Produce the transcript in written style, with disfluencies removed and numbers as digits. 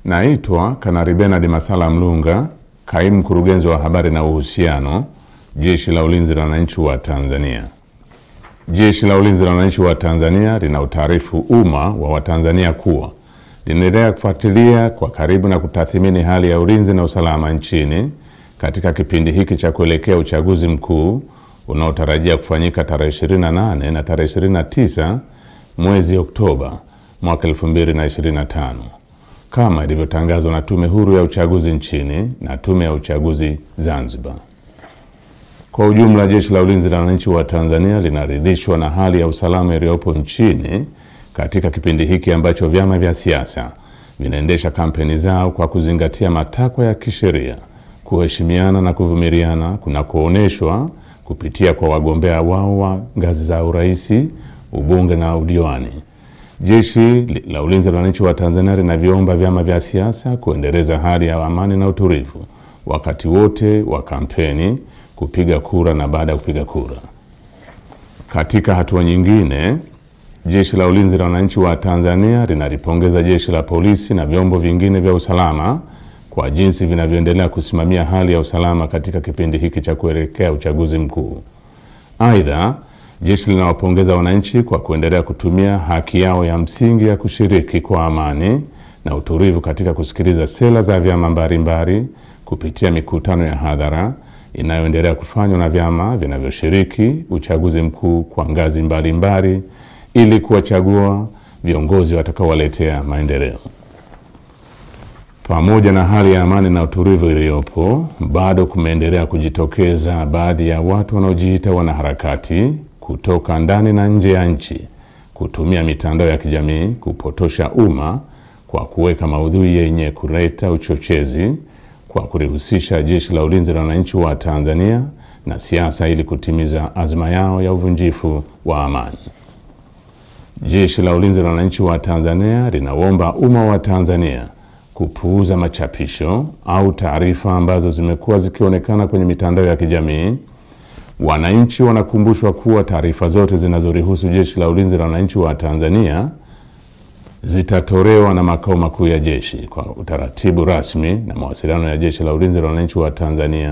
Naitwa Kanali Bernard Masala Mlunga, Kaimu Mkurugenzi wa Habari na Uhusiano, Jeshi la Ulinzi la Wananchi wa Tanzania. Jeshi la Ulinzi la Wananchi wa Tanzania linautaarifu umma wa Watanzania kuwa linaendelea kufuatilia kwa karibu na kutathmini hali ya ulinzi na usalama nchini katika kipindi hiki cha kuelekea uchaguzi mkuu unaotarajia kufanyika tarehe 28 na tarehe 29 mwezi Oktoba mwaka 2025. Kama ilivyotangazwa na Tume Huru ya Uchaguzi nchini na Tume ya Uchaguzi Zanzibar. Kwa ujumla, Jeshi la Ulinzi la Wananchi wa Tanzania linaridhishwa na hali ya usalama iliyopo nchini katika kipindi hiki ambacho vyama vya siasa vinaendesha kampeni zao kwa kuzingatia matakwa ya kisheria, kuheshimiana na kuvumiliana kunakooneshwa kupitia kwa wagombea wao wa ngazi za urais, ubunge na udiwani. Jeshi la Ulinzi la Wananchi wa Tanzania linaviomba vyama vya siasa kuendeleza hali ya amani na utulivu wakati wote wa kampeni, kupiga kura na baada ya kupiga kura. Katika hatua nyingine, Jeshi la Ulinzi la Wananchi wa Tanzania linalipongeza Jeshi la Polisi na vyombo vingine vya usalama kwa jinsi vinavyoendelea kusimamia hali ya usalama katika kipindi hiki cha kuelekea uchaguzi mkuu. Aidha, jeshi linawapongeza wananchi kwa kuendelea kutumia haki yao ya msingi ya kushiriki kwa amani na utulivu katika kusikiliza sera za vyama mbalimbali kupitia mikutano ya hadhara inayoendelea kufanywa na vyama vinavyoshiriki uchaguzi mkuu kwa ngazi mbalimbali ili kuwachagua viongozi watakaowaletea maendeleo. Pamoja na hali ya amani na utulivu iliyopo, bado kumeendelea kujitokeza baadhi ya watu wanaojiita wanaharakati kutoka ndani na nje ya nchi kutumia mitandao ya kijamii kupotosha umma kwa kuweka maudhui yenye kuleta uchochezi kwa kulihusisha Jeshi la Ulinzi la Wananchi wa Tanzania na siasa ili kutimiza azma yao ya uvunjifu wa amani. Jeshi la Ulinzi la Wananchi wa Tanzania linaomba umma wa Tanzania kupuuza machapisho au taarifa ambazo zimekuwa zikionekana kwenye mitandao ya kijamii. Wananchi wanakumbushwa kuwa taarifa zote zinazorihusu Jeshi la Ulinzi la Wananchi wa Tanzania zitatolewa na makao makuu ya jeshi kwa utaratibu rasmi na mawasiliano ya Jeshi la Ulinzi la Wananchi wa Tanzania